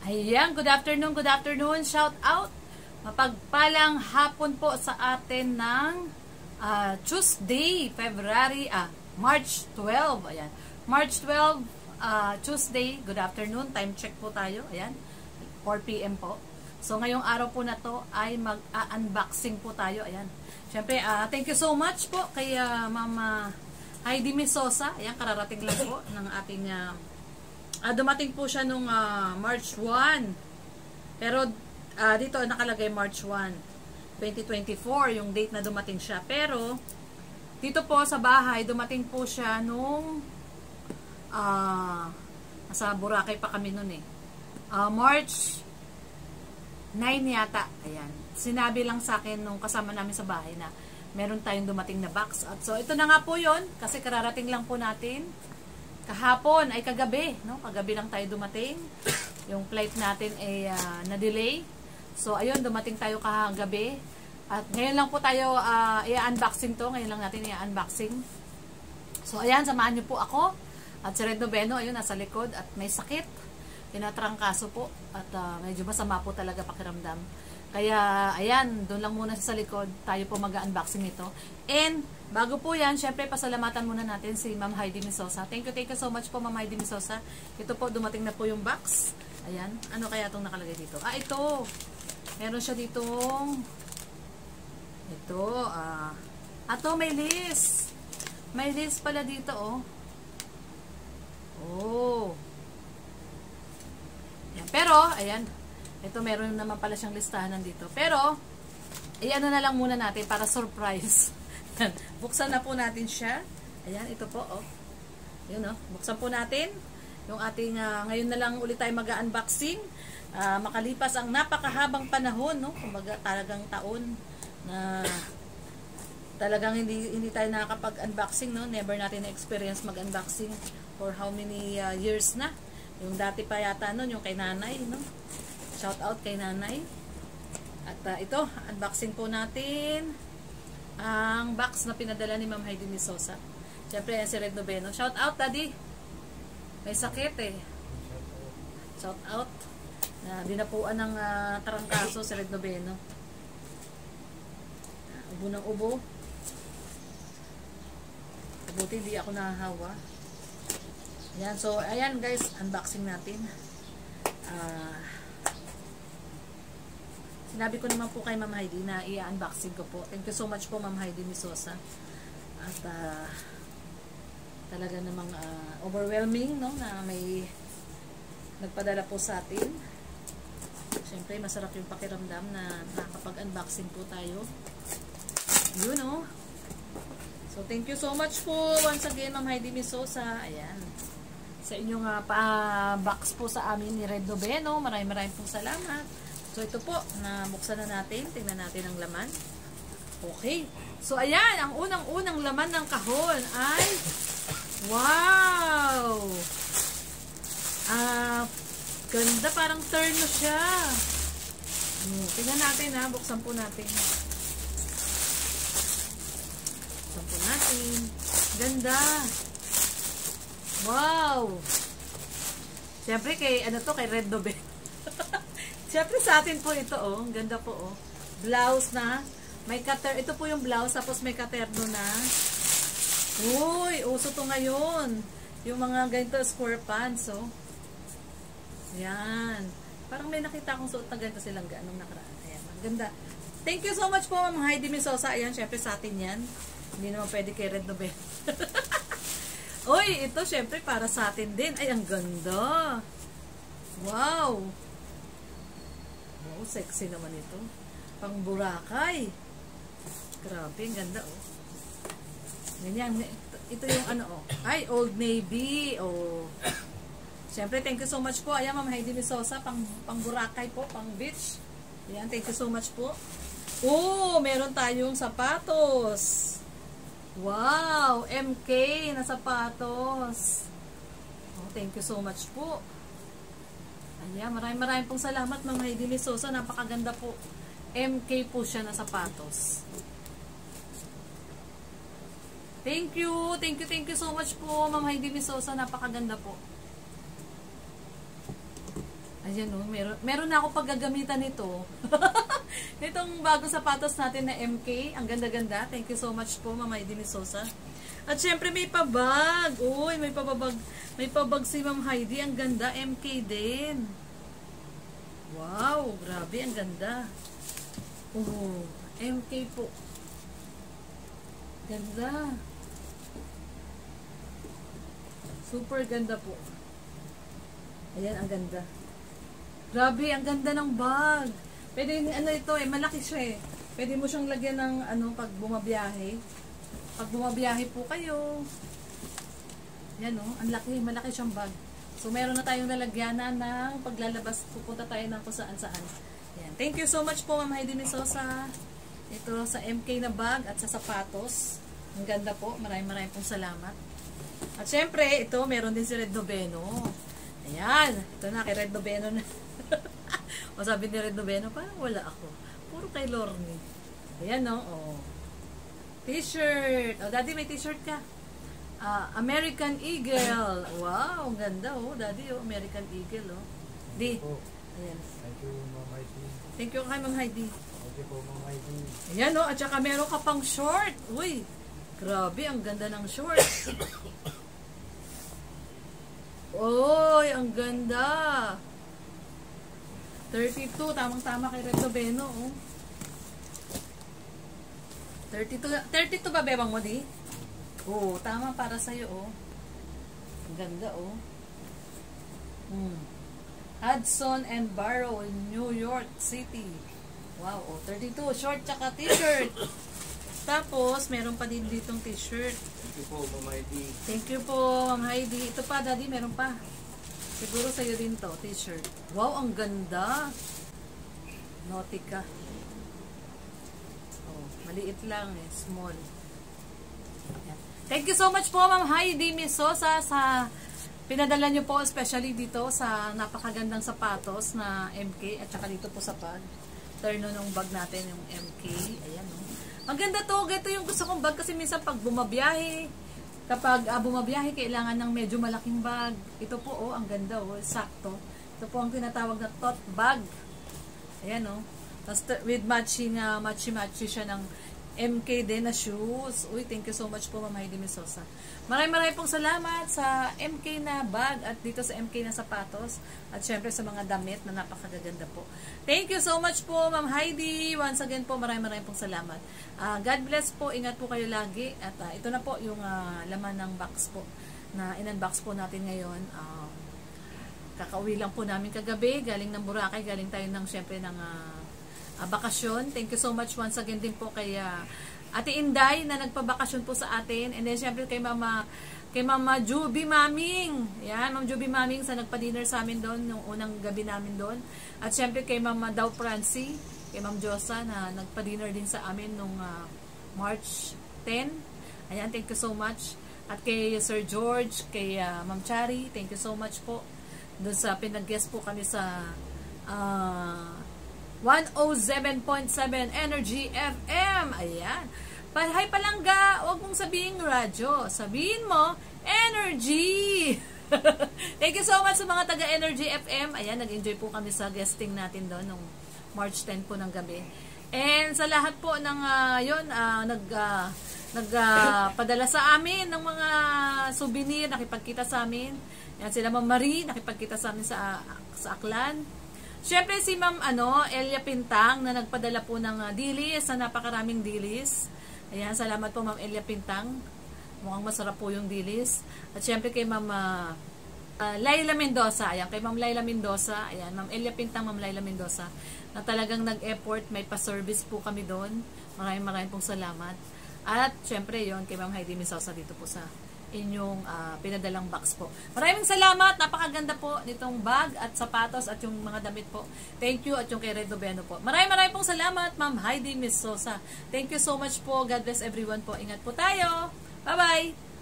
Ayan, good afternoon, shout out. Mapagpalang hapon po sa atin ng Tuesday, March 12. Ayan, March 12, Tuesday, good afternoon, time check po tayo. Ayan, 4 PM po. So, ngayong araw po na to ay mag-unboxing po tayo. Ayan, syempre, thank you so much po kay Mama Heidi Misosa. Ayan, kararating lang po ng ating dumating po siya nung March 1. Pero dito nakalagay March 1, 2024 yung date na dumating siya. Pero dito po sa bahay dumating po siya nung nasa Boracay pa kami noon eh. March 9 yata. Ayan. Sinabi lang sa akin nung kasama namin sa bahay na meron tayong dumating na box. At so ito na nga po 'yon kasi kararating lang po natin. Kahapon ay kagabi, no? Kagabi lang tayo dumating. Yung flight natin ay na-delay. So, ayun, dumating tayo kagabi. At ngayon lang po tayo i-unboxing to. Ngayon lang natin i-unboxing. So, ayan, samahan niyo po ako. At si Red Noveno, ayun, nasa likod. At may sakit. Tinatrangkaso po. At medyo masama po talaga pakiramdam. Kaya, ayan, doon lang muna sa likod. Tayo po mag-unboxing nito. And, bago po yan, syempre, pasalamatan muna natin si Ma'am Heidi Misosa. Thank you so much po, Ma'am Heidi Misosa. Ito po, dumating na po yung box. Ayan. Ano kaya itong nakalagay dito? Ito. Meron siya ditong ito, may list. May list pala dito, oh. Oh. Ayan. Pero, ayan. Ito, meron naman pala siyang listahan nandito. Pero, ano na lang muna natin para surprise. Buksan na po natin siya. Ayan, ito po, oh. Yun, oh. Buksan po natin yung ating, ngayon na lang ulit tayo mag-unboxing. Makalipas ang napakahabang panahon, no? Kumbaga, talagang taon na talagang hindi tayo nakakapag-unboxing, no? Never natin na-experience mag-unboxing for how many years na. Yung dati pa yata nun, yung kay nanay, no? Shout out kay nanay. At ito, unboxing po natin ang box na pinadala ni Ma'am Heidi Misosa. Siyempre, yan si Red Noveno. Shout out, Daddy. May sakit eh. Shout out. Na dinapuan ng tarangkaso si Red Noveno. Ubo ng ubo. Buti hindi ako nahahawa. Ayan, so ayan guys, unboxing natin. Sinabi ko naman po kay Ma'am Heidi na i-unboxing ko po. Thank you so much po, Ma'am Heidi Misosa. At talaga namang overwhelming, no, na may nagpadala po sa atin. Siyempre, masarap yung pakiramdam na nakakapag-unboxing po tayo. Yun, no. So, thank you so much po once again, Ma'am Heidi Misosa. Ayan. Sa inyong pa-box po sa amin ni Red Noveno. Maraming pong salamat. So, ito po, nabuksan na natin. Tingnan natin ang laman. Okay. So, ayan. Ang unang-unang laman ng kahon ay wow! Ganda. Parang terno siya. Tingnan natin, ha. Buksan po natin. Buksan po natin. Ganda. Wow! Siyempre, kay Red Noveno. Siyempre sa atin po ito, oh. Ganda po, oh. Blouse na. May cutter. Ito po yung blouse. Tapos may katerno na. Uy, uso to ngayon. Yung mga ganito square pants, oh. Ayan. Parang may nakita akong suot na ganito silang ganong nakaraan. Ayan. Ganda. Thank you so much po, Ma'am Heidi Misosa. Ayan, syempre sa atin yan. Hindi naman pwede kay Red Noveno. Uy, ito syempre para sa atin din. Ay, ang ganda. Wow. Oh, sexy naman ito. Pang Boracay. Grabe, ang ganda, oh. Ganyan. Ito yung oh. Ay, Old Navy. Oh. Siyempre, thank you so much po. Ayan, Ma'am Heidi Misosa. Pang Boracay po, pang beach. Ayan, thank you so much po. Oh, meron tayong sapatos. Wow, MK na sapatos. Oh, thank you so much po. Ayan, maraming pong salamat, Ma'am Heidi Misosa. Napakaganda po. MK po siya na sapatos. Thank you so much po, Ma'am Heidi Misosa. Napakaganda po. Ayan o, meron na ako paggagamitan nito. Itong bagong sapatos natin na MK. Ang ganda-ganda. Thank you so much po, Ma'am Heidi Misosa. At syempre may pabag. Uy, may pabag. May pabag si Ma'am Heidi. Ang ganda. MK din. Wow, grabe. Ang ganda. Oh, MK po. Ganda. Super ganda po. Ayan, ang ganda. Grabe, ang ganda ng bag. Pwede, ano ito eh, malaki siya eh. Pwede mo siyang lagyan ng, ano, pag bumabiyahe. Pag bumabiyahe po kayo. Yan o, ang laki, malaki siyang bag. So, meron na tayong lalagyanan ng paglalabas, pupunta tayo ng kung saan-saan. Yan. Thank you so much po, Ma'am Heidi Misosa. Ito sa MK na bag at sa sapatos. Ang ganda po, maraming pong salamat. At syempre, ito, meron din si Red Noveno. Ayan, ito na, kay Red Noveno na. O sabi ni Red Noveno, parang wala ako. Puro kay Lorne. Ayan, no? Oh. T-shirt. O, Daddy, may t-shirt ka. American Eagle. Wow, ang ganda, oh. Daddy, oh, American Eagle, oh. Di. Ayan. Thank you, Ma'am Heidi. Thank you kay Ma'am Heidi. Thank you po, Ma'am Heidi. Ayan, oh. At saka meron ka pang short. Uy, grabe, ang ganda ng short. Oy, ang ganda. 32, tamang-tama kay Red Noveno, oh. 32 ba bebang mo di? Oh, tama para sa iyo, oh. Ang ganda, oh. Hudson and Barrow, New York City. Wow, oh, 32, short tsaka t-shirt. Tapos, meron pa din ditong t-shirt. Thank you po, Ma'am Heidi. Thank you po, Ma'am Heidi. Ito pa, Daddy, meron pa. Siguro sa'yo din to, t-shirt. Wow, ang ganda. Nautica. Oh, maliit lang eh, small. Ayan. Thank you so much po, Ma'am Heidi Misosa, sa pinadala nyo po, especially dito sa napakagandang sapatos na MK at saka dito po sa bag. Turno ng bag natin, yung MK. Ayan, oh. Ang ganda to. Ito yung gusto kong bag kasi minsan pag bumabiyahe, kapag bumabiyahe, kailangan ng medyo malaking bag. Ito po, oh, ang ganda, oh, sakto. Ito po ang tinatawag na tote bag. Ayan, oh. Tapos with matching, matchy-matchy siya ng MK din na shoes. Uy, thank you so much po, Ma'am Heidi Misosa. Maraming pong salamat sa MK na bag at dito sa MK na sapatos. At syempre sa mga damit na napakagaganda po. Thank you so much po, Ma'am Heidi. Once again po, maraming pong salamat. God bless po. Ingat po kayo lagi. At ito na po yung laman ng box po na in-unbox po natin ngayon. Kakauwi lang po namin kagabi. Galing ng Boracay. Galing tayo ng syempre ng bakasyon. Thank you so much once again din po kay Ate Inday na nagpabakasyon po sa atin. And then syempre kay Mama Juby Maming. Yan, Ma'am Juby Maming sa nagpa-dinner sa amin doon nung unang gabi namin doon. At syempre kay Mama Daw Francie, kay Ma'am Josa na nagpa-dinner din sa amin nung March 10. Ayan, thank you so much. At kay Sir George, kay Ma'am Chari, thank you so much po. Doon sa pinag-guest po kami sa 107.7 Energy FM. Ayan. Hi Palangga, huwag mong sabihin radyo. Sabihin mo, energy! Thank you so much sa mga taga-Energy FM. Ayan, nag-enjoy po kami sa guesting natin doon nung March 10 po ng gabi. And sa lahat po ng nagpadala sa amin ng mga souvenir, nakipagkita sa amin. Yan sila Ma'am Marie, nakipagkita sa amin sa Aklan. Siyempre si Ma'am Elia Pintang na nagpadala po ng dilis, na napakaraming dilis. Ayan, salamat po Ma'am Elia Pintang. Mukhang masarap po yung dilis. At siyempre kay Ma'am Laila Mendoza. Ayan, kay Ma'am Laila Mendoza. Ayan, Ma'am Elia Pintang, Ma'am Laila Mendoza. Na talagang nag-effort, may pa-service po kami doon. Maraming pong salamat. At siyempre yon kay Ma'am Heidi Misosa dito po sa inyong pinadalang box po. Maraming salamat. Napakaganda po nitong bag at sapatos at yung mga damit po. Thank you at yung kay Red Noveno po. Maraming pong salamat, Ma'am Heidi Misosa. Thank you so much po. God bless everyone po. Ingat po tayo. Bye-bye!